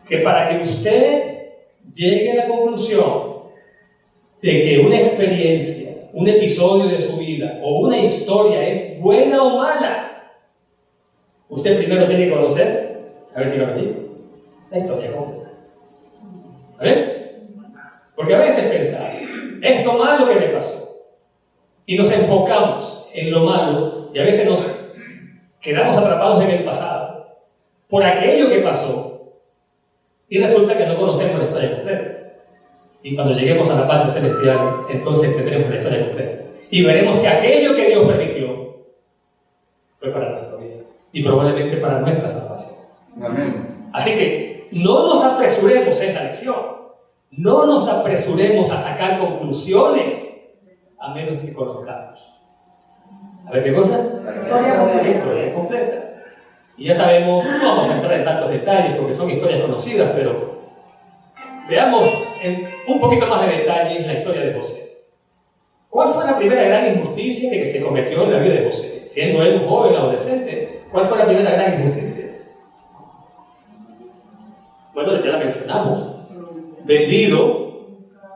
que para que usted llegue a la conclusión de que una experiencia, un episodio de su vida o una historia es buena o mala, usted primero tiene que conocer, a ver, dígame aquí, la historia completa. ¿A ver? Porque a veces pensamos, esto malo que me pasó, y nos enfocamos en lo malo, y a veces nos quedamos atrapados en el pasado, por aquello que pasó, y resulta que no conocemos la historia completa. Y cuando lleguemos a la patria celestial, entonces tendremos la historia completa. Y veremos que aquello que Dios permitió fue para nuestra vida, y probablemente para nuestra salvación. Amén. Así que no nos apresuremos en la lección. No nos apresuremos a sacar conclusiones, a menos que conozcamos. A ver, ¿qué cosa? La historia completa. Y ya sabemos, no vamos a entrar en tantos detalles porque son historias conocidas, pero veamos en un poquito más de detalle en la historia de José. ¿Cuál fue la primera gran injusticia que se cometió en la vida de José? Siendo él un joven adolescente, ¿cuál fue la primera gran injusticia? Bueno, ya la mencionamos. Vendido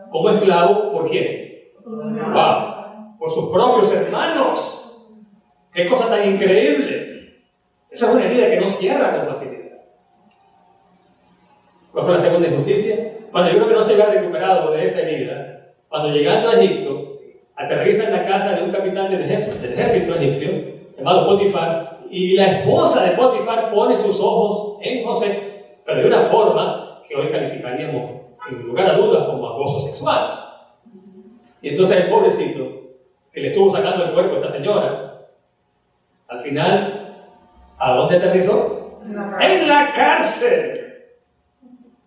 como esclavo, ¿por quién? ¡Wow! Por sus propios hermanos. ¡Qué cosa tan increíble! Esa es una herida que no cierra con facilidad. ¿Cuál fue la segunda injusticia? Bueno, yo creo que no se había recuperado de esa herida. Cuando llegando a Egipto, aterriza en la casa de un capitán del ejército egipcio, llamado Potifar, y la esposa de Potifar pone sus ojos en José, pero de una forma que hoy calificaríamos, en lugar a dudas, como acoso sexual. Y entonces el pobrecito, que le estuvo sacando el cuerpo a esta señora, al final, ¿a dónde aterrizó? En la cárcel,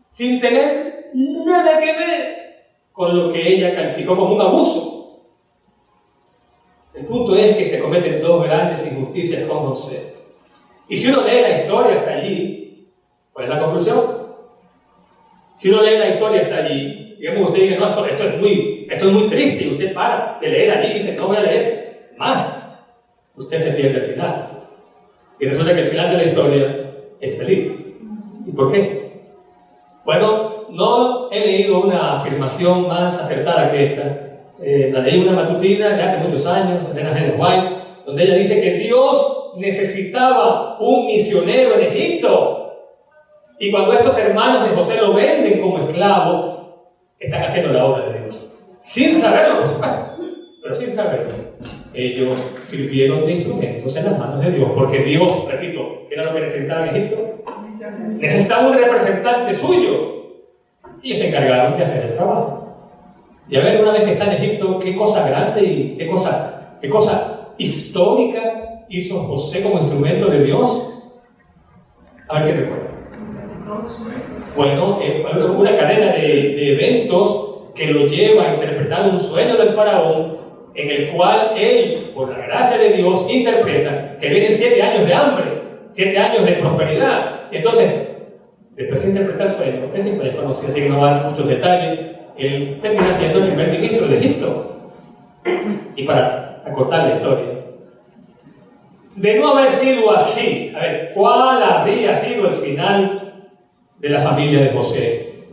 sin tener nada que ver con lo que ella calificó como un abuso. El punto es que se cometen dos grandes injusticias con José. Y si uno lee la historia hasta allí, ¿cuál es la conclusión? Si uno lee la historia hasta allí, digamos, usted dice, no, esto es muy triste, y usted para de leer allí y dice, no voy a leer más. Usted se pierde el final. Y resulta que el final de la historia es feliz. ¿Y por qué? Bueno, no he leído una afirmación más acertada que esta. La leí una matutina de hace muchos años, Elena G. White, donde ella dice que Dios necesitaba un misionero en Egipto. Y cuando estos hermanos de José lo venden como esclavo, están haciendo la obra de Dios. Sin saberlo, por supuesto, pero sin saberlo. Ellos sirvieron de instrumentos en las manos de Dios, porque Dios, repito, ¿qué era lo que necesitaba en Egipto? Necesitaba un representante suyo. Y ellos se encargaron de hacer el trabajo. Y a ver, una vez que está en Egipto, qué cosa grande y qué cosa histórica hizo José como instrumento de Dios. A ver qué recuerda. Bueno, una cadena de eventos que lo lleva a interpretar un sueño del faraón, en el cual él, por la gracia de Dios, interpreta que vienen 7 años de hambre, 7 años de prosperidad. Y entonces, después de interpretar el sueño, esa historia es conocida, así que no va a dar muchos detalles, él termina siendo el primer ministro de Egipto. Y para acortar la historia, de no haber sido así, a ver, ¿cuál habría sido el final de la familia de José?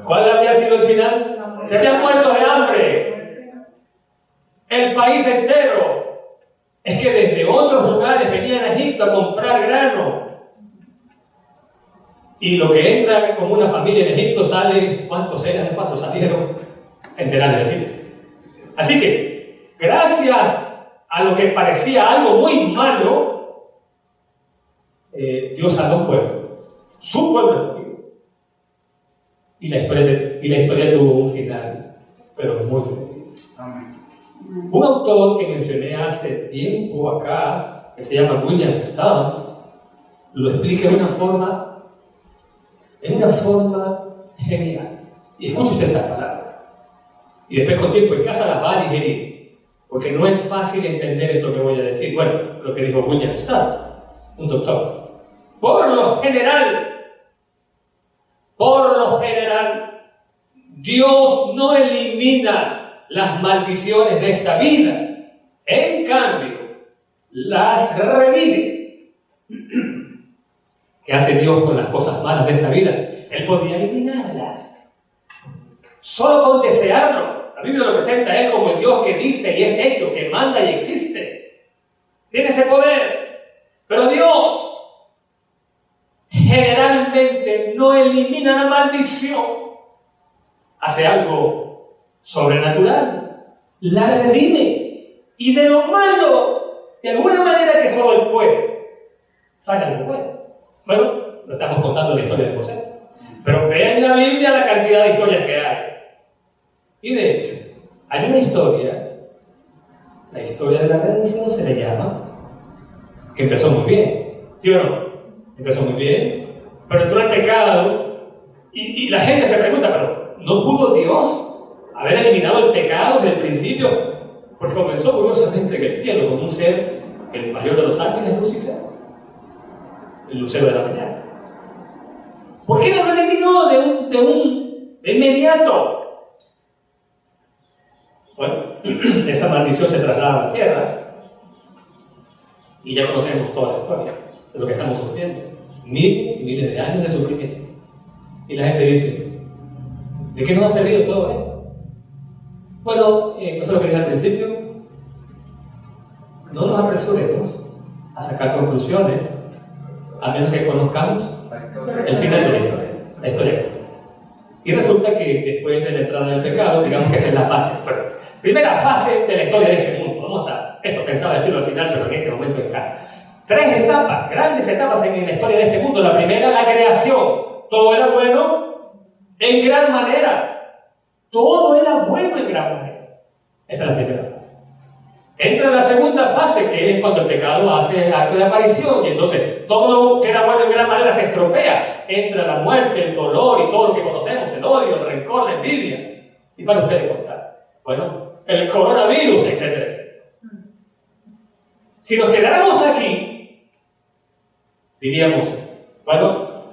¿Cuál habría sido el final? Se habrían muerto de hambre. El país entero. Es que desde otros lugares venían a Egipto a comprar grano. Y lo que entra como una familia en Egipto sale, ¿cuántos eran? ¿Cuántos salieron? Centenares de miles. Así que, gracias a lo que parecía algo muy malo, Dios salvó un pueblo. Su pueblo. Y la historia tuvo un final, pero muy feliz. Amén. Un autor que mencioné hace tiempo acá, que se llama William Stout, lo explica de una forma genial. Y escuche usted estas palabras. Y después con tiempo en casa las va a digerir, porque no es fácil entender esto que voy a decir. Bueno, lo que dijo William Stout, un doctor. Por lo general, Dios no elimina las maldiciones de esta vida. En cambio, las redime. que hace Dios con las cosas malas de esta vida, Él podría eliminarlas. Solo con desearlo. La Biblia lo presenta a Él como el Dios que dice y es hecho, que manda y existe. Tiene ese poder. Pero Dios generalmente no elimina la maldición. Hace algo sobrenatural. La redime. Y de lo malo, de alguna manera que solo Él puede, saca algo bueno. Bueno, lo estamos contando la historia de José. Pero vea en la Biblia la cantidad de historias que hay. Y de hecho, hay una historia, la historia de la redención se le llama, que empezó muy bien. ¿Sí o no? Empezó muy bien, pero entró el pecado. Y la gente se pregunta, pero ¿no pudo Dios haber eliminado el pecado desde el principio? Porque comenzó curiosamente en el cielo con un ser, el mayor de los ángeles, Lucifer, el lucero de la mañana. ¿Por qué no lo eliminó de inmediato? Bueno, esa maldición se traslada a la tierra y ya conocemos toda la historia de lo que estamos sufriendo. Miles y miles de años de sufrimiento. Y la gente dice, ¿de qué nos ha servido todo esto? Bueno, eso es lo que dije al principio. No nos apresuremos a sacar conclusiones a menos que conozcamos el final de la historia. Y resulta que después de la entrada del pecado, digamos que esa es la fase. Bueno, primera fase de la historia de este mundo. Esto pensaba decirlo al final, pero en este momento está. 3 etapas, grandes etapas en la historia de este mundo. La primera, la creación. Todo era bueno en gran manera. Todo era bueno en gran manera. Esa es la primera fase. Entra la segunda fase, que es cuando el pecado hace acto de aparición, y entonces todo lo que era bueno en gran manera se estropea. Entra la muerte, el dolor y todo lo que conocemos, el odio, el rencor, la envidia. ¿Y para ustedes contar? Bueno, el coronavirus, etcétera, etcétera. Si nos quedáramos aquí, diríamos, bueno,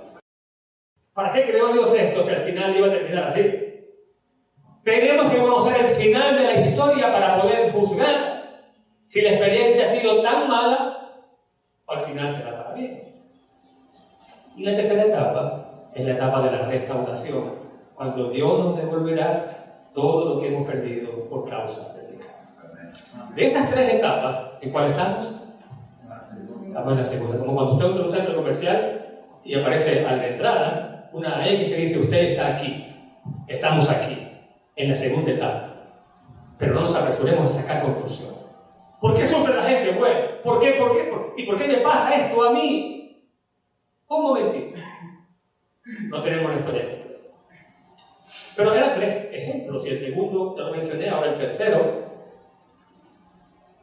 ¿para qué creó Dios esto si al final iba a terminar así? Tenemos que conocer el final de la historia para poder juzgar si la experiencia ha sido tan mala o al final será para bien. Y la tercera etapa es la etapa de la restauración, cuando Dios nos devolverá todo lo que hemos perdido por causa del pecado. De esas 3 etapas, ¿en cuál estamos? Estamos en la segunda. Como cuando usted entra a un centro comercial y aparece a la entrada una X que dice, usted está aquí, estamos aquí, en la segunda etapa. Pero no nos apresuremos a sacar conclusiones. ¿Por qué sufre la gente buena? ¿Por qué? ¿Y por qué me pasa esto a mí? Un momentito. No tenemos la historia. Pero eran 3 ejemplos, y el segundo ya lo mencioné, ahora el tercero.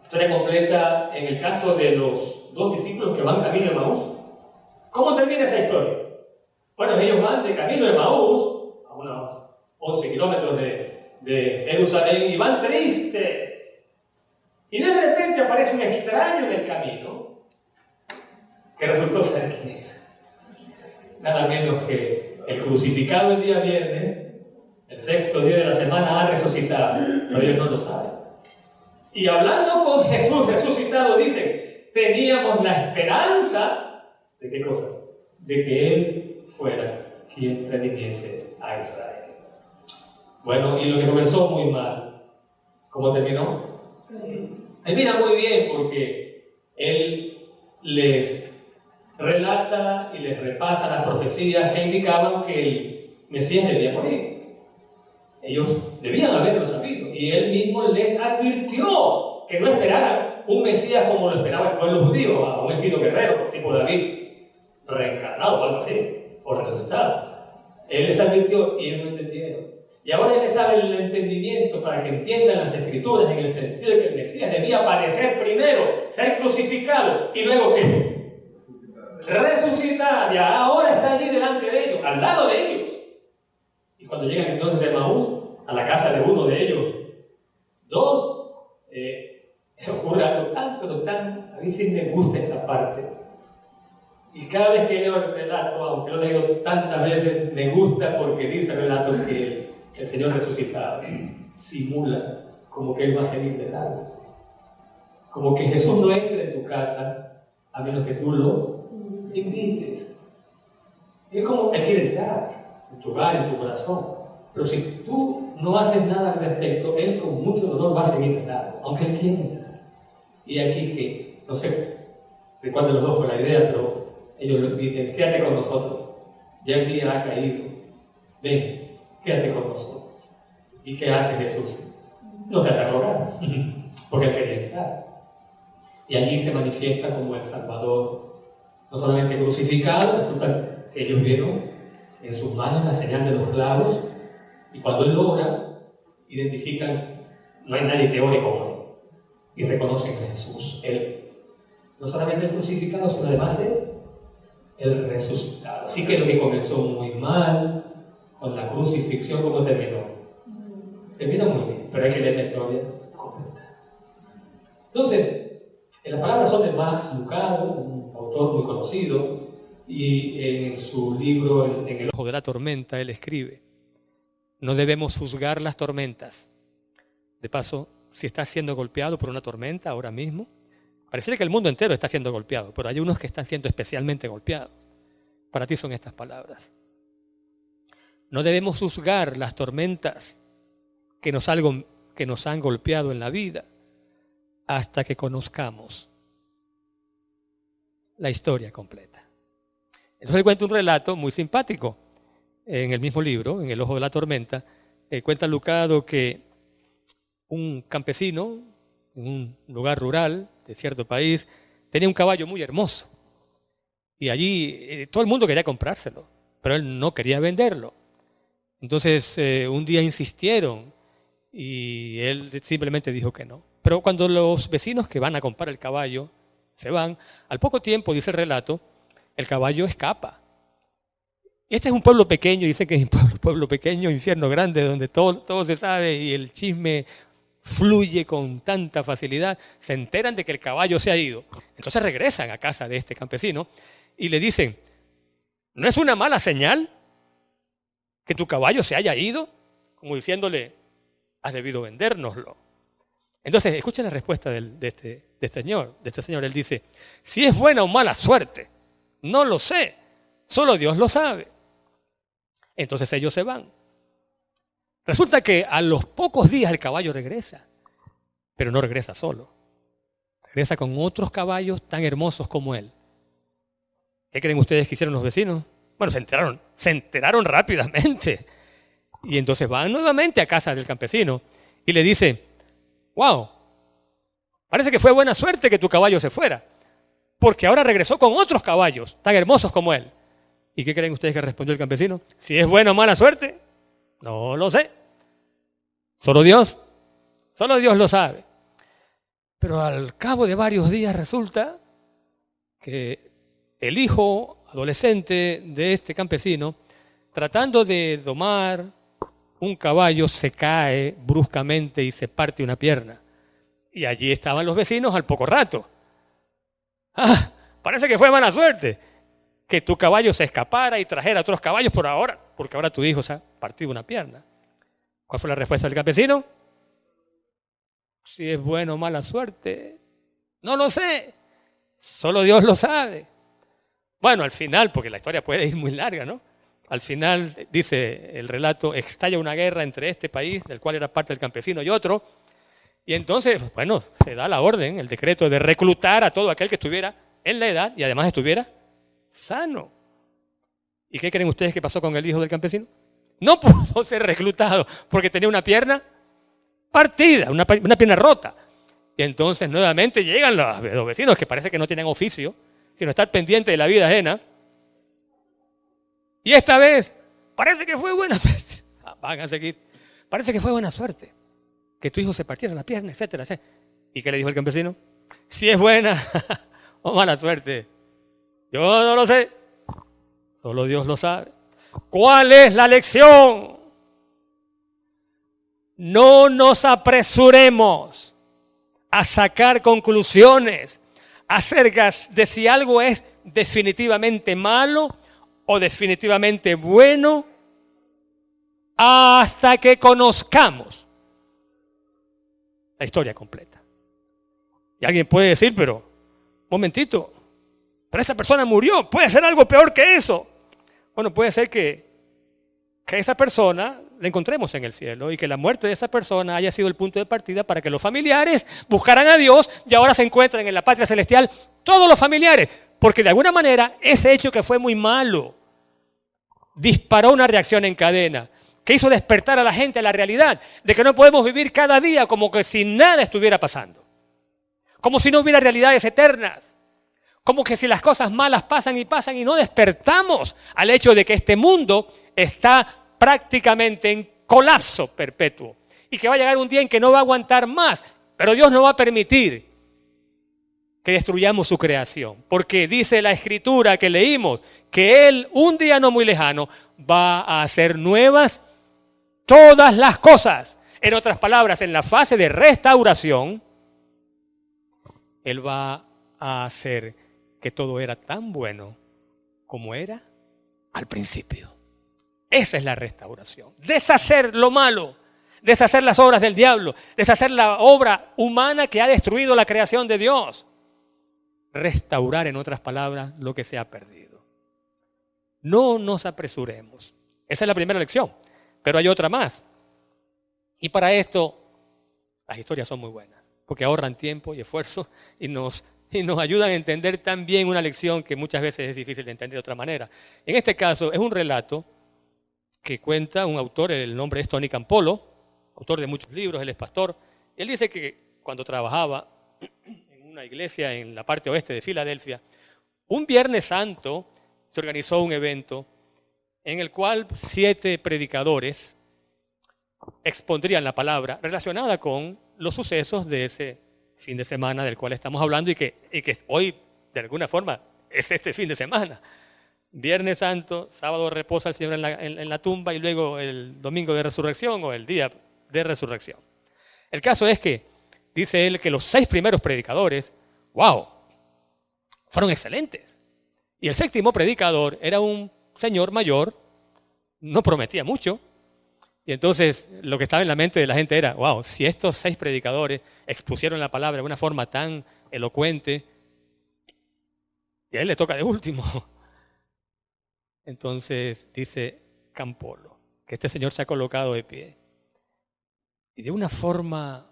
Historia completa en el caso de los 2 discípulos que van camino de Emaús. ¿Cómo termina esa historia? Bueno, ellos van de camino de Emaús, a unos 11 kilómetros de Jerusalén, y van tristes. Y de repente aparece un extraño en el camino, que resultó ser que nada menos que el crucificado el día viernes, el 6º día de la semana, ha resucitado, pero ellos no lo saben. Y hablando con Jesús resucitado, dicen, teníamos la esperanza, ¿de qué cosa? De que Él fuera quien redimiese a Israel. Bueno, y lo que comenzó muy mal, ¿cómo terminó? Termina muy bien, porque Él les relata y les repasa las profecías que indicaban que el Mesías debía morir. Ellos debían haberlo sabido, y Él mismo les advirtió que no esperaran un Mesías como lo esperaba el pueblo judío, a un estilo guerrero, tipo David, reencarnado o algo así, o resucitado. Él les advirtió y ellos no entendieron. Y ahora Él les abre el entendimiento para que entiendan las Escrituras en el sentido de que el Mesías debía aparecer primero, ser crucificado, y luego ¿qué? Resucitar. Ya ahora está allí delante de ellos, al lado de ellos. Y cuando llegan entonces a Emaús, a la casa de uno de ellos, 2, ocurre algo tan, a mí sí me gusta esta parte. Y cada vez que leo el relato, aunque lo he leído tantas veces, me gusta porque dice el relato que el Señor resucitado simula como que Él va a salir del agua. Como que Jesús no entre en tu casa a menos que tú lo invites. Es como Él quiere entrar en tu hogar, en tu corazón. Pero si tú no haces nada al respecto, Él con mucho dolor va a seguir entrando, aunque Él quiera entrar. Y aquí que, no sé de cuál de los dos fue la idea, pero ellos dicen, quédate con nosotros. Ya el día ha caído. Ven, quédate con nosotros. ¿Y qué hace Jesús? No se hace rogar, porque Él quería entrar. Y allí se manifiesta como el Salvador, no solamente crucificado, resulta que ellos vieron en sus manos la señal de los clavos, y cuando Él ora, identifican, no hay nadie que ore como Él, y reconocen a Jesús. Él, no solamente el crucificado, sino además el resucitado. Así que lo que comenzó muy mal, con la crucifixión, ¿cómo terminó? Terminó muy bien, pero hay que leer la historia completa. Entonces, las palabras son de Max Lucado, un autor muy conocido, y en su libro, en el ojo de la tormenta, él escribe: no debemos juzgar las tormentas. De paso, si estás siendo golpeado por una tormenta ahora mismo, parece que el mundo entero está siendo golpeado, pero hay unos que están siendo especialmente golpeados. Para ti son estas palabras. No debemos juzgar las tormentas que nos han golpeado en la vida hasta que conozcamos la historia completa. Entonces él cuenta un relato muy simpático en el mismo libro, en El ojo de la tormenta. Cuenta Lucado que un campesino en un lugar rural de cierto país tenía un caballo muy hermoso y allí todo el mundo quería comprárselo, pero él no quería venderlo. Entonces un día insistieron y él simplemente dijo que no. Pero cuando los vecinos que van a comprar el caballo se van, al poco tiempo, dice el relato, el caballo escapa. Este es un pueblo pequeño, dicen que es un pueblo pequeño, infierno grande, donde todo se sabe y el chisme fluye con tanta facilidad. Se enteran de que el caballo se ha ido. Entonces regresan a casa de este campesino y le dicen, ¿no es una mala señal que tu caballo se haya ido? Como diciéndole, has debido vendérnoslo. Entonces, escuchen la respuesta de este señor. Él dice, si es buena o mala suerte, no lo sé, solo Dios lo sabe. Entonces ellos se van. Resulta que a los pocos días el caballo regresa, pero no regresa solo. Regresa con otros caballos tan hermosos como él. ¿Qué creen ustedes que hicieron los vecinos? Bueno, se enteraron rápidamente. Y entonces van nuevamente a casa del campesino y le dicen, wow, parece que fue buena suerte que tu caballo se fuera, porque ahora regresó con otros caballos tan hermosos como él. ¿Y qué creen ustedes que respondió el campesino? Si es buena o mala suerte, no lo sé. Solo Dios lo sabe. Pero al cabo de varios días resulta que el hijo adolescente de este campesino, tratando de domar un caballo, se cae bruscamente y se parte una pierna. Y allí estaban los vecinos al poco rato. Ah, parece que fue mala suerte que tu caballo se escapara y trajera otros caballos porque ahora tu hijo se ha partido una pierna. ¿Cuál fue la respuesta del campesino? Si es buena o mala suerte, no lo sé, solo Dios lo sabe. Bueno, al final, porque la historia puede ir muy larga, ¿no? Al final, dice el relato, estalla una guerra entre este país, del cual era parte el campesino, y otro. Y entonces, bueno, se da la orden, el decreto de reclutar a todo aquel que estuviera en la edad y además estuviera sano. ¿Y qué creen ustedes que pasó con el hijo del campesino? No pudo ser reclutado porque tenía una pierna partida, una pierna rota. Y entonces nuevamente llegan los vecinos que parece que no tienen oficio, sino estar pendientes de la vida ajena. Y esta vez, parece que fue buena suerte. Van a seguir. Parece que fue buena suerte que tu hijo se partiera la pierna, etcétera, etcétera. ¿Y qué le dijo el campesino? Si es buena o mala suerte, yo no lo sé. Solo Dios lo sabe. ¿Cuál es la lección? No nos apresuremos a sacar conclusiones acerca de si algo es definitivamente malo o definitivamente bueno hasta que conozcamos la historia completa. Y alguien puede decir, pero, momentito, pero esta persona murió, puede ser algo peor que eso. Bueno, puede ser que esa persona la encontremos en el cielo y que la muerte de esa persona haya sido el punto de partida para que los familiares buscaran a Dios y ahora se encuentran en la patria celestial todos los familiares. Porque de alguna manera ese hecho que fue muy malo disparó una reacción en cadena que hizo despertar a la gente a la realidad de que no podemos vivir cada día como que si nada estuviera pasando. Como si no hubiera realidades eternas. Como que si las cosas malas pasan y no despertamos al hecho de que este mundo está prácticamente en colapso perpetuo y que va a llegar un día en que no va a aguantar más, pero Dios no va a permitir que destruyamos su creación, porque dice la Escritura que leímos que Él un día no muy lejano va a hacer nuevas todas las cosas. En otras palabras, en la fase de restauración, Él va a hacer que todo era tan bueno como era al principio. Esa es la restauración. Deshacer lo malo, deshacer las obras del diablo, deshacer la obra humana que ha destruido la creación de Dios. Restaurar, en otras palabras, lo que se ha perdido. No nos apresuremos. Esa es la primera lección, pero hay otra más. Y para esto, las historias son muy buenas, porque ahorran tiempo y esfuerzo y nos ayudan a entender también una lección que muchas veces es difícil de entender de otra manera. En este caso, es un relato que cuenta un autor, el nombre es Tony Campolo, autor de muchos libros, él es pastor. Él dice que cuando trabajaba en una iglesia en la parte oeste de Filadelfia, un Viernes Santo se organizó un evento en el cual 7 predicadores expondrían la palabra relacionada con los sucesos de ese fin de semana del cual estamos hablando y que hoy, de alguna forma, es este fin de semana. Viernes Santo, sábado reposa el Señor en la tumba y luego el domingo de resurrección o el día de resurrección. El caso es que, dice él, que los 6 primeros predicadores, ¡wow!, fueron excelentes. Y el 7º predicador era un señor mayor, no prometía mucho. Y entonces lo que estaba en la mente de la gente era, wow, si estos 6 predicadores expusieron la palabra de una forma tan elocuente, y a él le toca de último. Entonces dice Campolo que este señor se ha colocado de pie y de una forma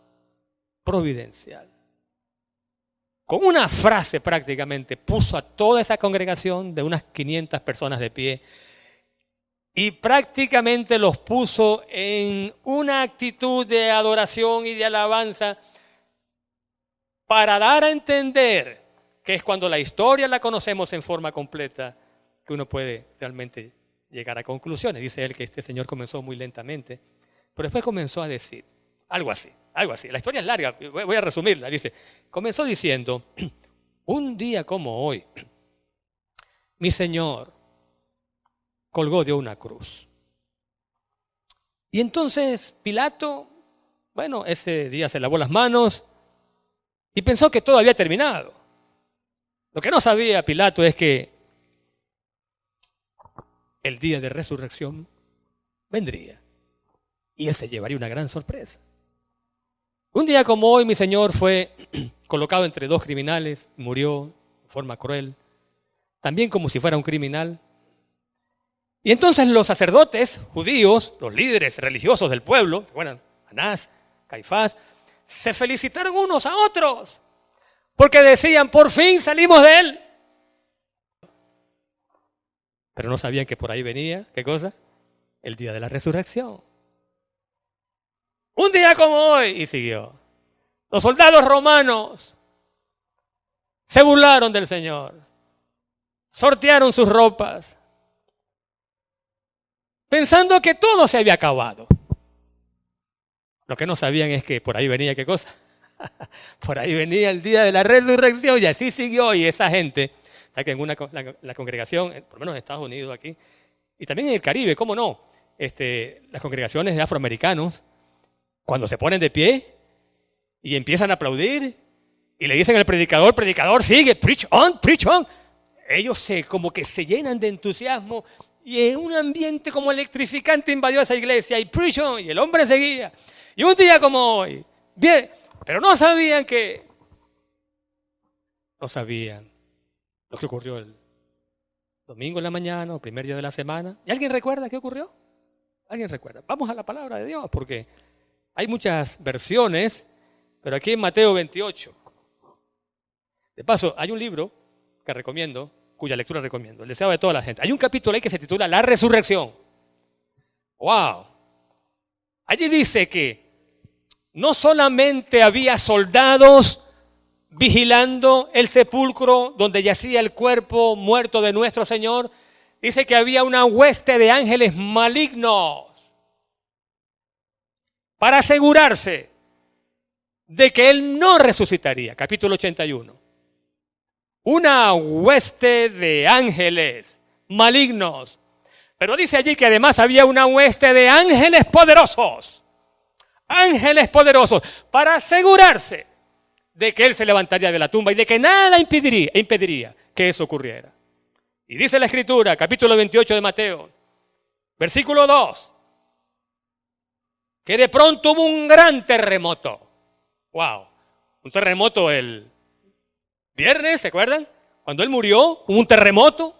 providencial, con una frase prácticamente, puso a toda esa congregación de unas 500 personas de pie y prácticamente los puso en una actitud de adoración y de alabanza para dar a entender que es cuando la historia la conocemos en forma completa que uno puede realmente llegar a conclusiones. Dice él que este señor comenzó muy lentamente, pero después comenzó a decir algo así. La historia es larga, voy a resumirla. Dice, comenzó diciendo, un día como hoy, mi Señor colgó de una cruz. Y entonces Pilato, bueno, ese día se lavó las manos y pensó que todo había terminado. Lo que no sabía Pilato es que el día de resurrección vendría y él se llevaría una gran sorpresa. Un día como hoy mi Señor fue colocado entre 2 criminales, murió de forma cruel, también como si fuera un criminal. Y entonces los sacerdotes judíos, los líderes religiosos del pueblo, bueno, Anás, Caifás, se felicitaron unos a otros porque decían, por fin salimos de él. Pero no sabían que por ahí venía, ¿qué cosa? El día de la resurrección. Un día como hoy, y siguió. Los soldados romanos se burlaron del Señor, sortearon sus ropas, pensando que todo se había acabado. Lo que no sabían es que por ahí venía, ¿qué cosa? Por ahí venía el día de la resurrección y así siguió. Y esa gente, ¿sabes que en la congregación, por lo menos en Estados Unidos aquí, y también en el Caribe, ¿cómo no? Las congregaciones de afroamericanos, cuando se ponen de pie y empiezan a aplaudir y le dicen al predicador, predicador, sigue, preach on, preach on. Ellos como que se llenan de entusiasmo y en un ambiente como electrificante invadió esa iglesia y preach on, y el hombre seguía. Y un día como hoy, bien, pero no sabían lo que ocurrió el Domingo en la mañana, o primer día de la semana. ¿Y alguien recuerda qué ocurrió? ¿Alguien recuerda? Vamos a la palabra de Dios, porque hay muchas versiones, pero aquí en Mateo 28. De paso, hay un libro que recomiendo, cuya lectura recomiendo, el deseo de toda la gente. Hay un capítulo ahí que se titula La Resurrección. ¡Wow! Allí dice que no solamente había soldados vigilando el sepulcro donde yacía el cuerpo muerto de nuestro Señor, dice que había una hueste de ángeles malignos para asegurarse de que Él no resucitaría. Capítulo 81. Una hueste de ángeles malignos. Pero dice allí que además había una hueste de ángeles poderosos. Ángeles poderosos para asegurarse de que Él se levantaría de la tumba y de que nada impediría que eso ocurriera. Y dice la Escritura, capítulo 28 de Mateo, versículo 2, que de pronto hubo un gran terremoto. ¡Wow! Un terremoto el viernes, ¿se acuerdan? Cuando Él murió, hubo un terremoto.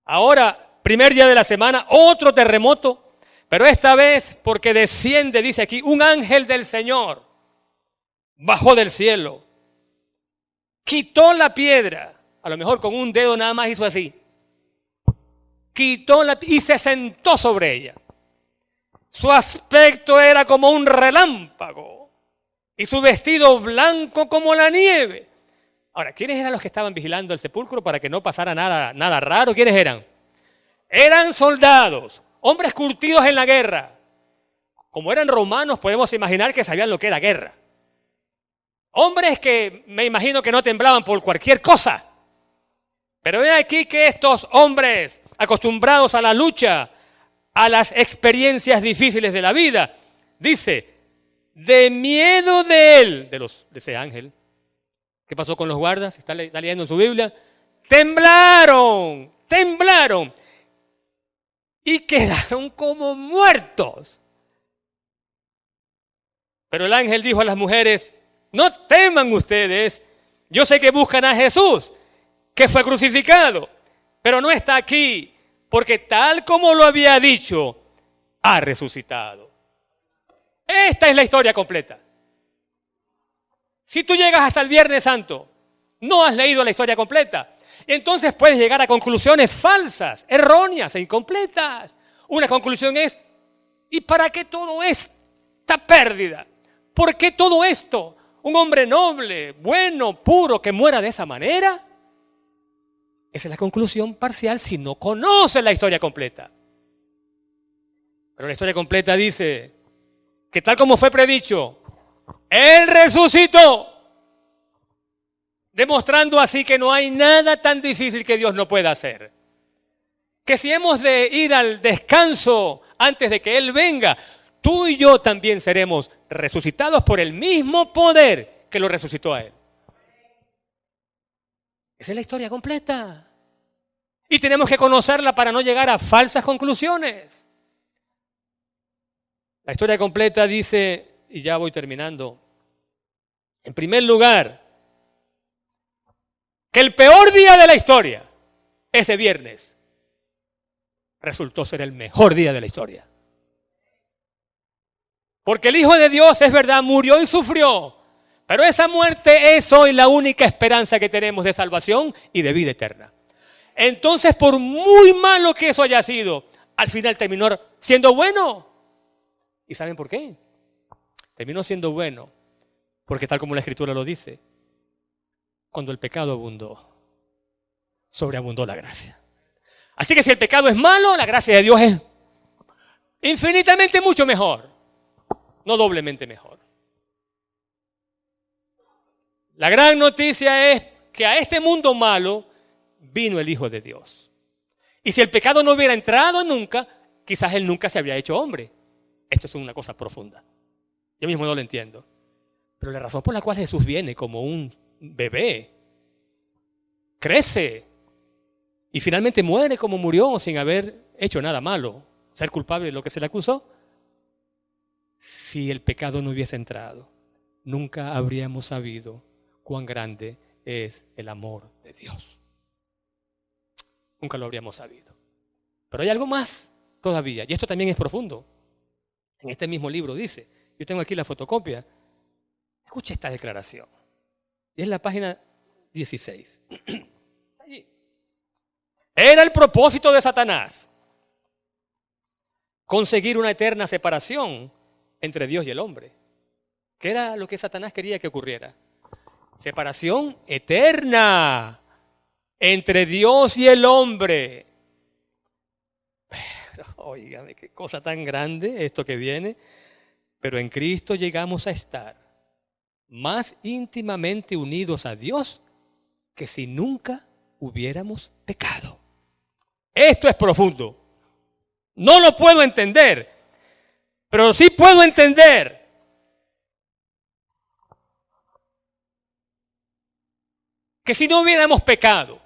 Ahora, primer día de la semana, otro terremoto. Pero esta vez, porque desciende, dice aquí, un ángel del Señor. Bajó del cielo. Quitó la piedra. A lo mejor con un dedo nada más hizo así. Quitó la piedra y se sentó sobre ella. Su aspecto era como un relámpago. Y su vestido blanco como la nieve. Ahora, ¿quiénes eran los que estaban vigilando el sepulcro para que no pasara nada raro? ¿Quiénes eran? Eran soldados, hombres curtidos en la guerra. Como eran romanos, podemos imaginar que sabían lo que era guerra. Hombres que me imagino que no temblaban por cualquier cosa. Pero ven aquí que estos hombres, acostumbrados a la lucha, a las experiencias difíciles de la vida, dice, de miedo de él, de ese ángel. ¿Qué pasó con los guardas? ¿Está leyendo en su Biblia? Temblaron y quedaron como muertos. Pero el ángel dijo a las mujeres, no teman ustedes, yo sé que buscan a Jesús, que fue crucificado, pero no está aquí, porque tal como lo había dicho, ha resucitado. Esta es la historia completa. Si tú llegas hasta el Viernes Santo, no has leído la historia completa, entonces puedes llegar a conclusiones falsas, erróneas e incompletas. Una conclusión es, ¿y para qué todo esta pérdida? ¿Por qué todo esto? Un hombre noble, bueno, puro, que muera de esa manera. Esa es la conclusión parcial si no conoces la historia completa. Pero la historia completa dice que tal como fue predicho, Él resucitó, demostrando así que no hay nada tan difícil que Dios no pueda hacer. Que si hemos de ir al descanso antes de que Él venga, tú y yo también seremos resucitados por el mismo poder que lo resucitó a Él. Esa es la historia completa. Y tenemos que conocerla para no llegar a falsas conclusiones. La historia completa dice, y ya voy terminando, en primer lugar, que el peor día de la historia, ese viernes, resultó ser el mejor día de la historia. Porque el Hijo de Dios, es verdad, murió y sufrió, pero esa muerte es hoy la única esperanza que tenemos de salvación y de vida eterna. Entonces, por muy malo que eso haya sido, al final terminó siendo bueno. ¿Y saben por qué? Terminó siendo bueno, porque tal como la Escritura lo dice, cuando el pecado abundó, sobreabundó la gracia. Así que si el pecado es malo, la gracia de Dios es infinitamente mucho mejor, no doblemente mejor. La gran noticia es que a este mundo malo vino el Hijo de Dios. Y si el pecado no hubiera entrado nunca, quizás Él nunca se habría hecho hombre. Esto es una cosa profunda. Yo mismo no lo entiendo. Pero la razón por la cual Jesús viene como un bebé, crece y finalmente muere como murió sin haber hecho nada malo, ser culpable de lo que se le acusó. Si el pecado no hubiese entrado, nunca habríamos sabido cuán grande es el amor de Dios. nunca lo habríamos sabido. Pero hay algo más todavía, y esto también es profundo. En este mismo libro dice, yo tengo aquí la fotocopia, escucha esta declaración, y es la página 16. Allí. Era el propósito de Satanás conseguir una eterna separación entre Dios y el hombre. ¿Qué era lo que Satanás quería que ocurriera? Separación eterna entre Dios y el hombre. Pero, óigame, qué cosa tan grande esto que viene. Pero en Cristo llegamos a estar más íntimamente unidos a Dios que si nunca hubiéramos pecado. Esto es profundo. No lo puedo entender, pero sí puedo entender que si no hubiéramos pecado,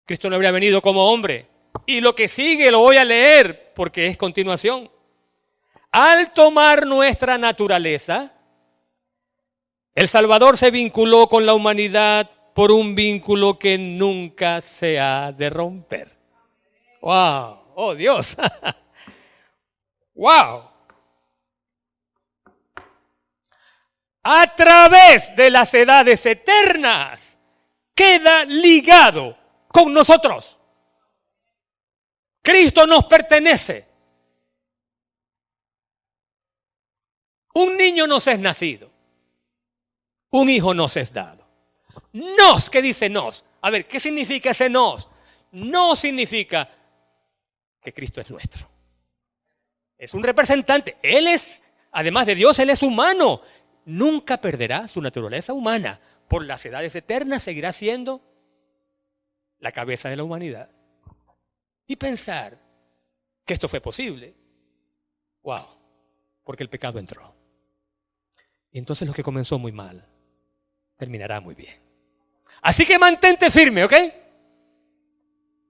Cristo no habría venido como hombre. Y lo que sigue lo voy a leer porque es continuación. Al tomar nuestra naturaleza, el Salvador se vinculó con la humanidad por un vínculo que nunca se ha de romper. ¡Wow! ¡Oh, Dios! ¡Wow! A través de las edades eternas queda ligado con nosotros. Cristo nos pertenece. Un niño nos es nacido. Un hijo nos es dado. Nos, ¿qué dice nos? A ver, ¿qué significa ese nos? No significa que Cristo es nuestro. Es un representante. Él es, además de Dios, Él es humano. Nunca perderá su naturaleza humana. Por las edades eternas seguirá siendo la cabeza de la humanidad. Y pensar que esto fue posible. ¡Wow! Porque el pecado entró. Y entonces lo que comenzó muy mal, terminará muy bien. Así que mantente firme, ¿ok?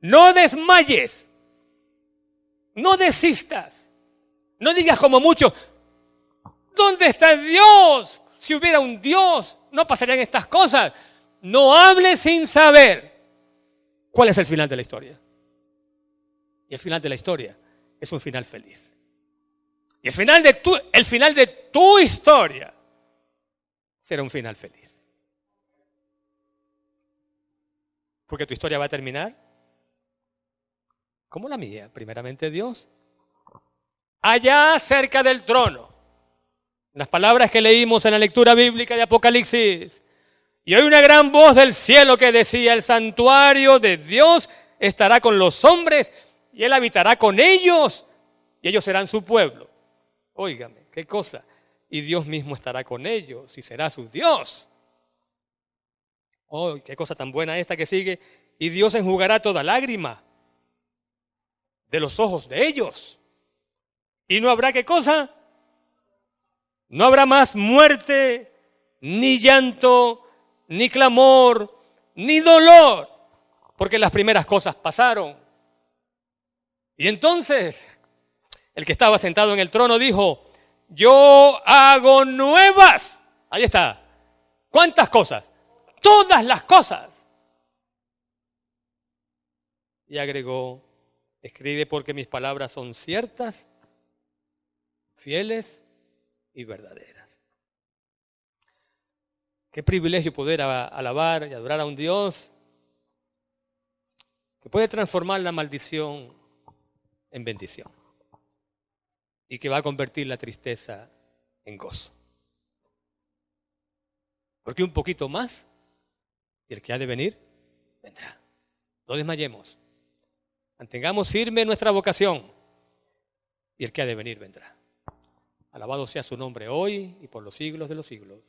No desmayes. No desistas. No digas como muchos, ¿dónde está Dios? Si hubiera un Dios, no pasarían estas cosas. No hables sin saber cuál es el final de la historia. Y el final de la historia es un final feliz. Y el final de tu historia será un final feliz. Porque tu historia va a terminar como la mía, primeramente Dios. Allá cerca del trono. Las palabras que leímos en la lectura bíblica de Apocalipsis. Y oí una gran voz del cielo que decía, el santuario de Dios estará con los hombres y Él habitará con ellos y ellos serán su pueblo. Óigame, qué cosa. Y Dios mismo estará con ellos y será su Dios. Oh, qué cosa tan buena esta que sigue. Y Dios enjugará toda lágrima de los ojos de ellos. Y no habrá qué cosa. No habrá más muerte, ni llanto, ni clamor, ni dolor, porque las primeras cosas pasaron. Y entonces el que estaba sentado en el trono dijo, yo hago nuevas. Ahí está. ¿Cuántas cosas? Todas las cosas. Y agregó, escribe porque mis palabras son ciertas, fieles y verdaderas. Qué privilegio poder alabar y adorar a un Dios que puede transformar la maldición en bendición y que va a convertir la tristeza en gozo. Porque un poquito más y el que ha de venir vendrá. No desmayemos. Mantengamos firme nuestra vocación y el que ha de venir vendrá. Alabado sea su nombre hoy y por los siglos de los siglos.